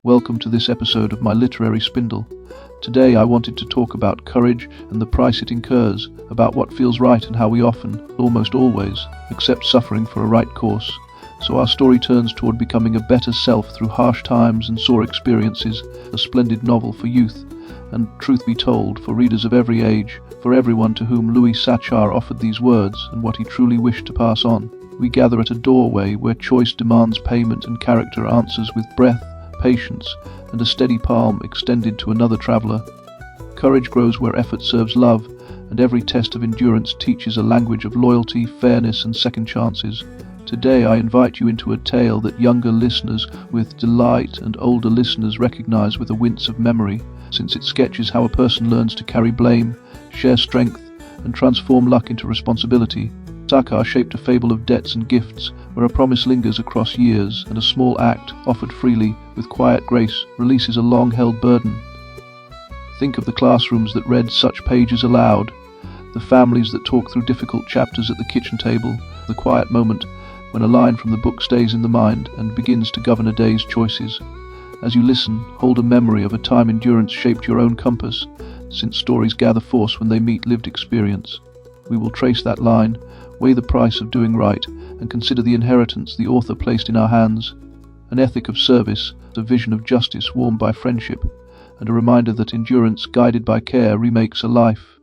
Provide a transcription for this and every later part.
Welcome to this episode of my literary Spindle. Today I wanted to talk about courage and the price it incurs, about what feels right and how we often, almost always, accept suffering for a right course. So our story turns toward becoming a better self through harsh times and sore experiences, a splendid novel for youth, and, truth be told, for readers of every age, for everyone to whom Sachar offered these words and what he truly wished to pass on. We gather at a doorway where choice demands payment and character answers with breath, patience, and a steady palm extended to another traveller. Courage grows where effort serves love, and every test of endurance teaches a language of loyalty, fairness, and second chances. Today I invite you into a tale that younger listeners with delight and older listeners recognize with a wince of memory, since it sketches how a person learns to carry blame, share strength, and transform luck into responsibility. Sachar shaped a fable of debts and gifts, where a promise lingers across years, and a small act, offered freely, with quiet grace, releases a long-held burden. Think of the classrooms that read such pages aloud, the families that talk through difficult chapters at the kitchen table, the quiet moment when a line from the book stays in the mind and begins to govern a day's choices. As you listen, hold a memory of a time endurance shaped your own compass, since stories gather force when they meet lived experience. We will trace that line, weigh the price of doing right, and consider the inheritance the author placed in our hands, an ethic of service, a vision of justice warmed by friendship, and a reminder that endurance guided by care remakes a life.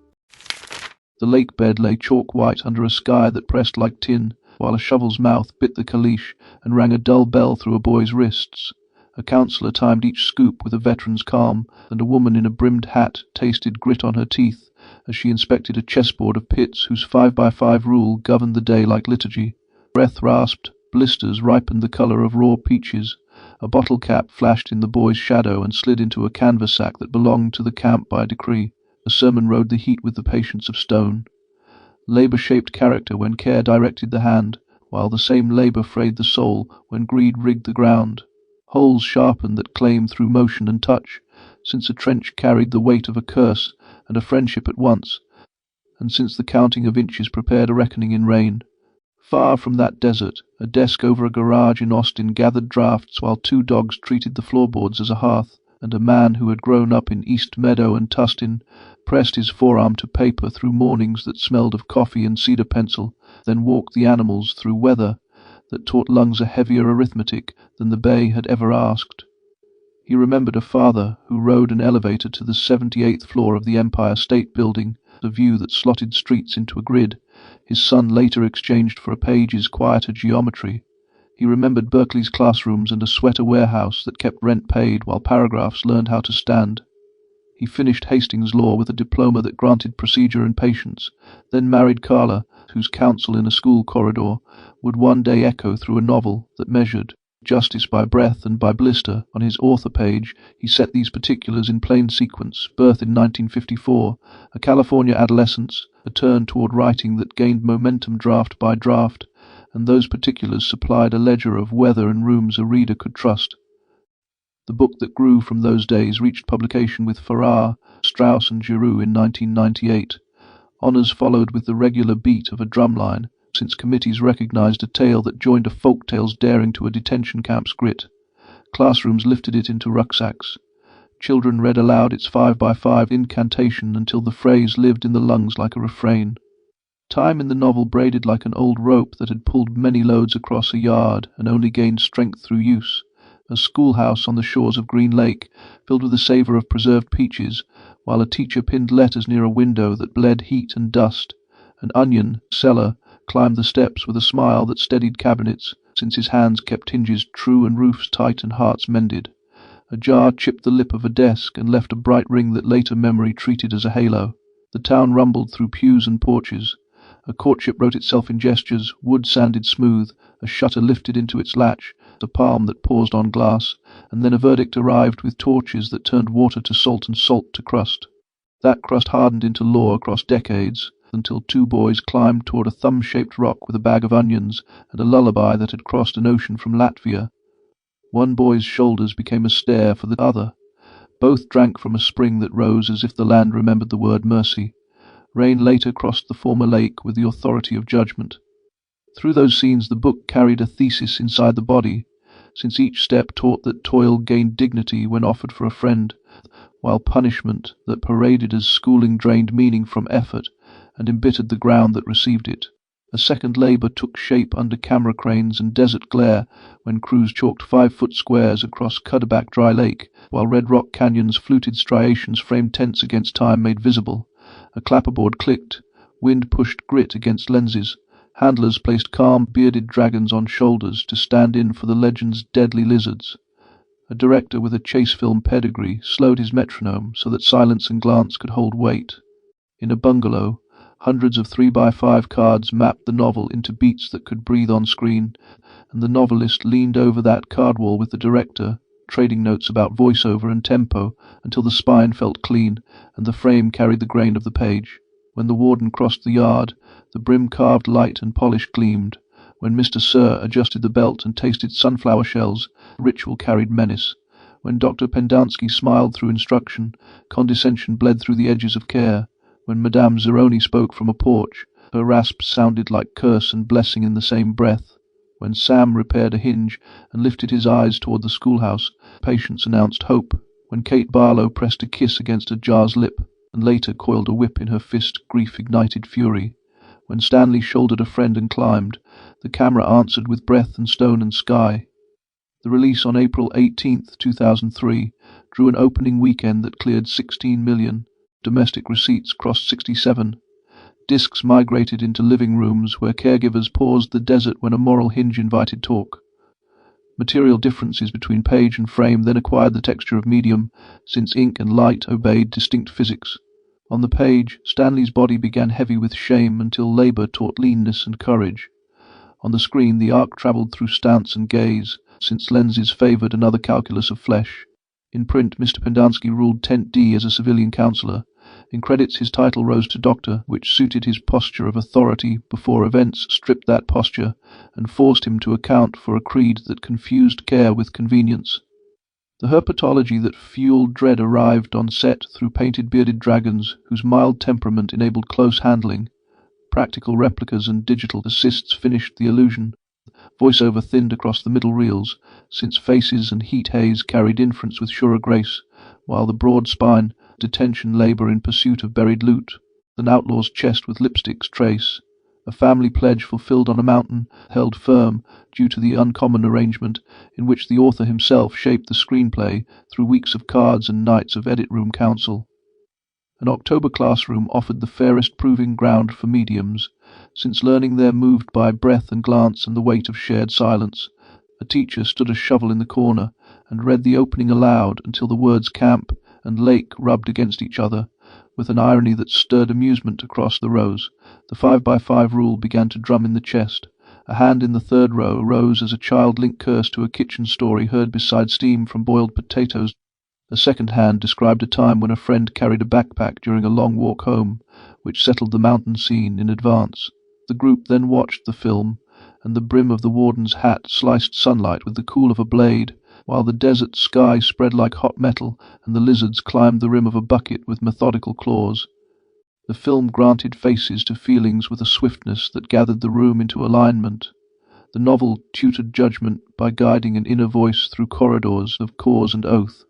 The lake bed lay chalk white under a sky that pressed like tin, while a shovel's mouth bit the caliche and rang a dull bell through a boy's wrists. A counsellor timed each scoop with a veteran's calm, and a woman in a brimmed hat tasted grit on her teeth as she inspected a chessboard of pits whose 5x5 rule governed the day like liturgy. Breath rasped, blisters ripened the colour of raw peaches, a bottle cap flashed in the boy's shadow and slid into a canvas sack that belonged to the camp by decree. A sermon rode the heat with the patience of stone. Labour shaped character when care directed the hand, while the same labour frayed the soul when greed rigged the ground. Holes sharpened that claim through motion and touch, since a trench carried the weight of a curse and a friendship at once, and since the counting of inches prepared a reckoning in rain. Far from that desert, a desk over a garage in Austin gathered drafts while two dogs treated the floorboards as a hearth, and a man who had grown up in East Meadow and Tustin pressed his forearm to paper through mornings that smelled of coffee and cedar pencil, then walked the animals through weather that taught lungs a heavier arithmetic than the bay had ever asked. He remembered a father who rode an elevator to the 78th floor of the Empire State Building, a view that slotted streets into a grid his son later exchanged for a page's quieter geometry. He remembered Berkeley's classrooms and a sweater warehouse that kept rent paid while paragraphs learned how to stand. He finished Hastings Law with a diploma that granted procedure and patience, then married Carla, whose counsel in a school corridor would one day echo through a novel that measured justice by breath and by blister. On his author page, he set these particulars in plain sequence: birth in 1954, a California adolescence, a turn toward writing that gained momentum draft by draft, and those particulars supplied a ledger of weather and rooms a reader could trust. The book that grew from those days reached publication with Farrar, Straus and Giroux in 1998. Honours followed with the regular beat of a drumline, since committees recognized a tale that joined a folktale's daring to a detention camp's grit. Classrooms lifted it into rucksacks. Children read aloud its 5x5 incantation until the phrase lived in the lungs like a refrain. Time in the novel braided like an old rope that had pulled many loads across a yard and only gained strength through use. A schoolhouse on the shores of Green Lake, filled with the savour of preserved peaches, while a teacher pinned letters near a window that bled heat and dust. An onion seller climbed the steps with a smile that steadied cabinets, since his hands kept hinges true and roofs tight and hearts mended. A jar chipped the lip of a desk and left a bright ring that later memory treated as a halo. The town rumbled through pews and porches. A courtship wrote itself in gestures, wood sanded smooth, a shutter lifted into its latch, a palm that paused on glass, and then a verdict arrived with torches that turned water to salt and salt to crust. That crust hardened into law across decades, until two boys climbed toward a thumb-shaped rock with a bag of onions and a lullaby that had crossed an ocean from Latvia. One boy's shoulders became a stare for the other. Both drank from a spring that rose as if the land remembered the word mercy. Rain later crossed the former lake with the authority of judgment. Through those scenes the book carried a thesis inside the body. since each step taught that toil gained dignity when offered for a friend, while punishment that paraded as schooling drained meaning from effort and embittered the ground that received it. A second labor took shape under camera cranes and desert glare when crews chalked 5-foot squares across Cuddeback Dry Lake, while Red Rock Canyon's fluted striations framed tents against time made visible. A clapperboard clicked, wind pushed grit against lenses, handlers placed calm, bearded dragons on shoulders to stand in for the legend's deadly lizards. A director with a chase film pedigree slowed his metronome so that silence and glance could hold weight. In a bungalow, hundreds of 3x5 cards mapped the novel into beats that could breathe on screen, and the novelist leaned over that card wall with the director, trading notes about voiceover and tempo until the spine felt clean and the frame carried the grain of the page. When the warden crossed the yard, the brim carved light and polish gleamed. When Mr. Sir adjusted the belt and tasted sunflower shells, ritual carried menace. When Dr. Pendanski smiled through instruction, condescension bled through the edges of care. When Madame Zeroni spoke from a porch, her rasps sounded like curse and blessing in the same breath. When Sam repaired a hinge and lifted his eyes toward the schoolhouse, patience announced hope. When Kate Barlow pressed a kiss against a jar's lip, and later coiled a whip in her fist, grief ignited fury. When Stanley shouldered a friend and climbed, the camera answered with breath and stone and sky. The release on April 18, 2003, drew an opening weekend that cleared 16 million. Domestic receipts crossed 67. Discs migrated into living rooms where caregivers paused the desert when a moral hinge invited talk. Material differences between page and frame then acquired the texture of medium, since ink and light obeyed distinct physics. On the page, Stanley's body began heavy with shame until labor taught leanness and courage. On the screen, the arc traveled through stance and gaze, since lenses favored another calculus of flesh. In print, Mr. Pendanski ruled Tent D as a civilian counselor. In credits, his title rose to doctor, which suited his posture of authority before events stripped that posture and forced him to account for a creed that confused care with convenience. The herpetology that fueled dread arrived on set through painted bearded dragons whose mild temperament enabled close handling. Practical replicas and digital assists finished the illusion. Voiceover thinned across the middle reels, since faces and heat haze carried inference with surer grace, while the broad spine, detention labor in pursuit of buried loot, an outlaw's chest with lipstick's trace, a family pledge fulfilled on a mountain, held firm due to the uncommon arrangement in which the author himself shaped the screenplay through weeks of cards and nights of edit room counsel. An October classroom offered the fairest proving ground for mediums, since learning there moved by breath and glance and the weight of shared silence. A teacher stood a shovel in the corner and read the opening aloud until the words camp and lake rubbed against each other, with an irony that stirred amusement across the rows. The 5x5 rule began to drum in the chest. A hand in the third row rose as a child linked curse to a kitchen story heard beside steam from boiled potatoes. A second hand described a time when a friend carried a backpack during a long walk home, which settled the mountain scene in advance. The group then watched the film, and the brim of the warden's hat sliced sunlight with the cool of a blade, while the desert sky spread like hot metal and the lizards climbed the rim of a bucket with methodical claws. The film granted faces to feelings with a swiftness that gathered the room into alignment. The novel tutored judgment by guiding an inner voice through corridors of cause and oath.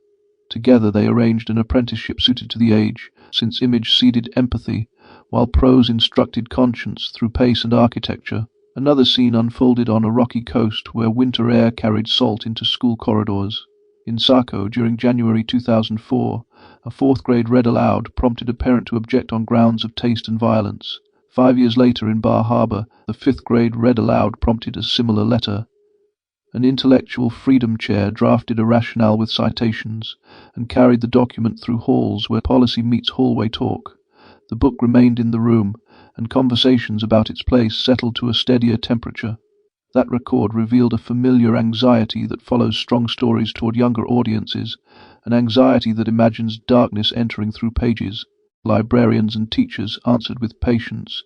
Together they arranged an apprenticeship suited to the age, since image seeded empathy, while prose instructed conscience through pace and architecture. Another scene unfolded on a rocky coast where winter air carried salt into school corridors. In Saco, during January 2004, a fourth-grade read aloud prompted a parent to object on grounds of taste and violence. 5 years later in Bar Harbor, the fifth-grade read aloud prompted a similar letter. An intellectual freedom chair drafted a rationale with citations and carried the document through halls where policy meets hallway talk. The book remained in the room, and conversations about its place settled to a steadier temperature. That record revealed a familiar anxiety that follows strong stories toward younger audiences, an anxiety that imagines darkness entering through pages. Librarians and teachers answered with patience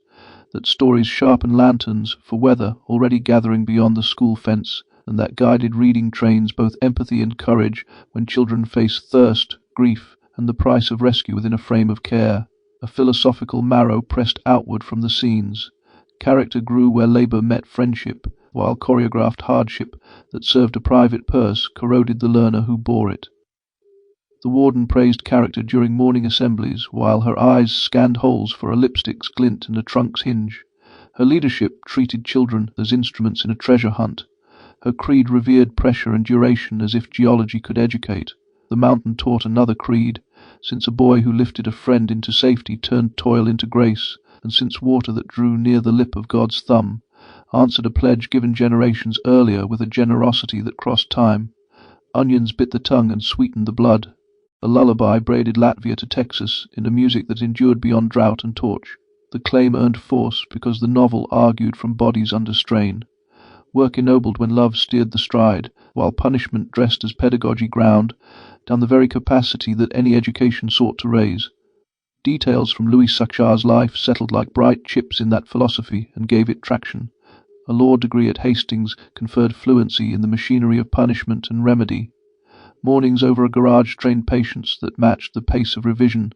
that stories sharpen lanterns for weather already gathering beyond the school fence, and that guided reading trains both empathy and courage when children face thirst, grief, and the price of rescue within a frame of care. A philosophical marrow pressed outward from the scenes. Character grew where labor met friendship, while choreographed hardship that served a private purse corroded the learner who bore it. The warden praised character during morning assemblies, while her eyes scanned holes for a lipstick's glint and a trunk's hinge. Her leadership treated children as instruments in a treasure hunt. Her creed revered pressure and duration as if geology could educate. The mountain taught another creed, since a boy who lifted a friend into safety turned toil into grace, and since water that drew near the lip of God's thumb answered a pledge given generations earlier with a generosity that crossed time. Onions bit the tongue and sweetened the blood. A lullaby braided Latvia to Texas in a music that endured beyond drought and torch. The claim earned force because the novel argued from bodies under strain. Work ennobled when love steered the stride, while punishment dressed as pedagogy ground down the very capacity that any education sought to raise. Details from Louis Sachar's life settled like bright chips in that philosophy and gave it traction. A law degree at Hastings conferred fluency in the machinery of punishment and remedy. Mornings over a garage trained patience that matched the pace of revision.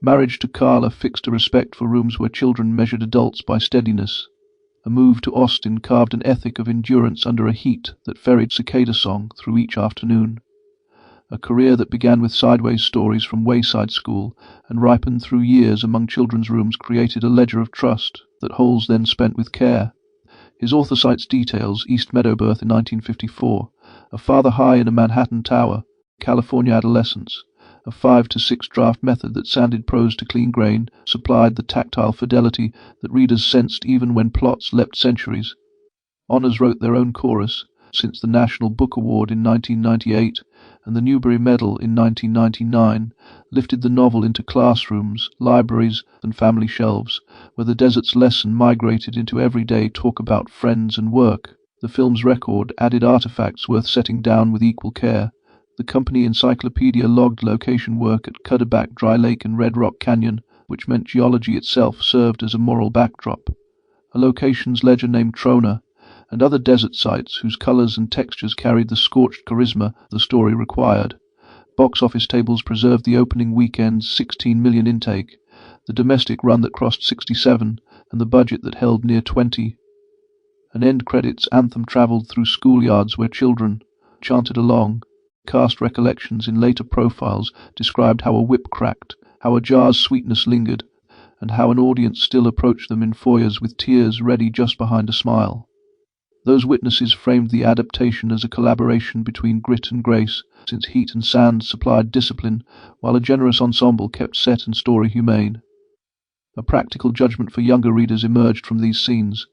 Marriage to Carla fixed a respect for rooms where children measured adults by steadiness. A move to Austin carved an ethic of endurance under a heat that ferried cicada song through each afternoon. A career that began with sideways stories from Wayside School and ripened through years among children's rooms created a ledger of trust that Holes then spent with care. His author cites details: East Meadow birth in 1954, a father high in a Manhattan tower, California adolescence, a 5 to 6 draft method that sanded prose to clean grain, supplied the tactile fidelity that readers sensed even when plots leapt centuries. Honors wrote their own chorus, since the National Book Award in 1998 and the Newbery Medal in 1999 lifted the novel into classrooms, libraries, and family shelves, where the desert's lesson migrated into everyday talk about friends and work. The film's record added artifacts worth setting down with equal care. The company encyclopedia logged location work at Cuddeback Dry Lake and Red Rock Canyon, which meant geology itself served as a moral backdrop. A locations ledger named Trona, and other desert sites whose colors and textures carried the scorched charisma the story required. Box office tables preserved the opening weekend's 16 million intake, the domestic run that crossed 67, and the budget that held near 20. An end credits anthem traveled through schoolyards where children chanted along. Cast recollections in later profiles described how a whip cracked, how a jar's sweetness lingered, and how an audience still approached them in foyers with tears ready just behind a smile. Those witnesses framed the adaptation as a collaboration between grit and grace, since heat and sand supplied discipline, while a generous ensemble kept set and story humane. A practical judgment for younger readers emerged from these scenes.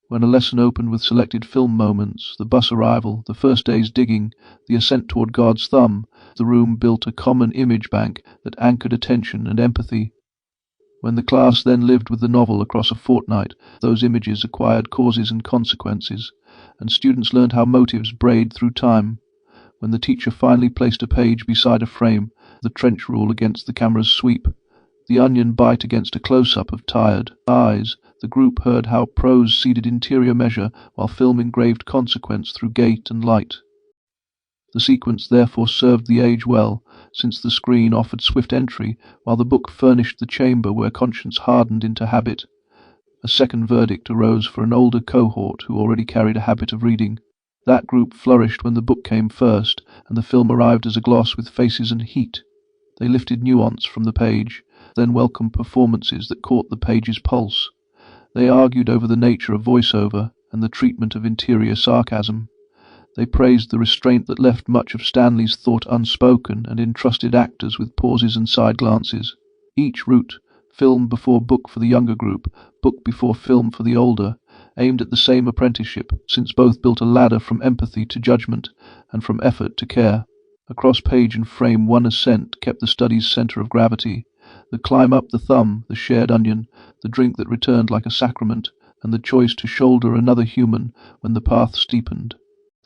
When a lesson opened with selected film moments, the bus arrival, the first day's digging, the ascent toward God's thumb, the room built a common image bank that anchored attention and empathy. When the class then lived with the novel across a fortnight, those images acquired causes and consequences, and students learned how motives braid through time. When the teacher finally placed a page beside a frame, the trench rule against the camera's sweep, the onion bite against a close-up of tired eyes, the group heard how prose seeded interior measure while film engraved consequence through gait and light. The sequence therefore served the age well, since the screen offered swift entry, while the book furnished the chamber where conscience hardened into habit. A second verdict arose for an older cohort who already carried a habit of reading. That group flourished when the book came first, and the film arrived as a gloss with faces and heat. They lifted nuance from the page, then welcomed performances that caught the page's pulse. They argued over the nature of voiceover and the treatment of interior sarcasm. They praised the restraint that left much of Stanley's thought unspoken and entrusted actors with pauses and side glances. Each route, film before book for the younger group, book before film for the older, aimed at the same apprenticeship, since both built a ladder from empathy to judgment and from effort to care. Across page and frame, one ascent kept the study's center of gravity. The climb up the thumb, the shared onion, the drink that returned like a sacrament, and the choice to shoulder another human when the path steepened.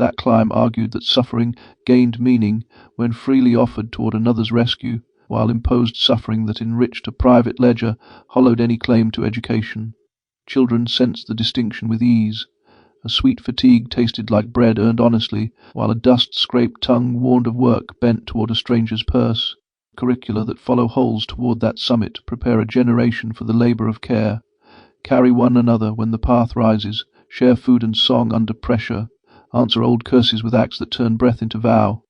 That climb argued that suffering gained meaning when freely offered toward another's rescue, while imposed suffering that enriched a private ledger hollowed any claim to education. Children sensed the distinction with ease. A sweet fatigue tasted like bread earned honestly, while a dust-scraped tongue warned of work bent toward a stranger's purse. Curricula that follow Holes toward that summit prepare a generation for the labor of care. Carry one another when the path rises, share food and song under pressure, answer old curses with acts that turn breath into vow.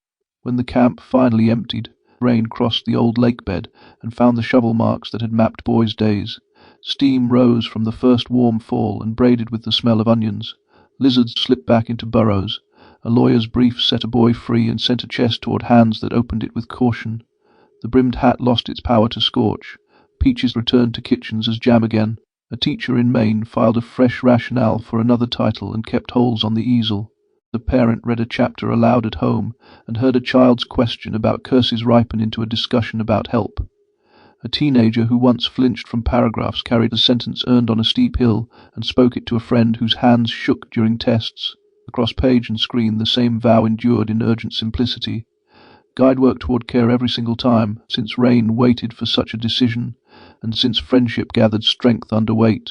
When the camp finally emptied, Rain crossed the old lake bed and found the shovel marks that had mapped boys' days. Steam rose from the first warm fall and braided with the smell of onions. Lizards slipped back into burrows. A lawyer's brief set a boy free and sent a chest toward hands that opened it with caution. The brimmed hat lost its power to scorch. Peaches returned to kitchens as jam again. A teacher in Maine filed a fresh rationale for another title and kept holes on the easel. The parent read a chapter aloud at home and heard a child's question about curses ripen into a discussion about help. A teenager who once flinched from paragraphs carried a sentence earned on a steep hill and spoke it to a friend whose hands shook during tests. Across page and screen the same vow endured in urgent simplicity. Guide worked toward care every single time, since Rain waited for such a decision, and since friendship gathered strength under weight.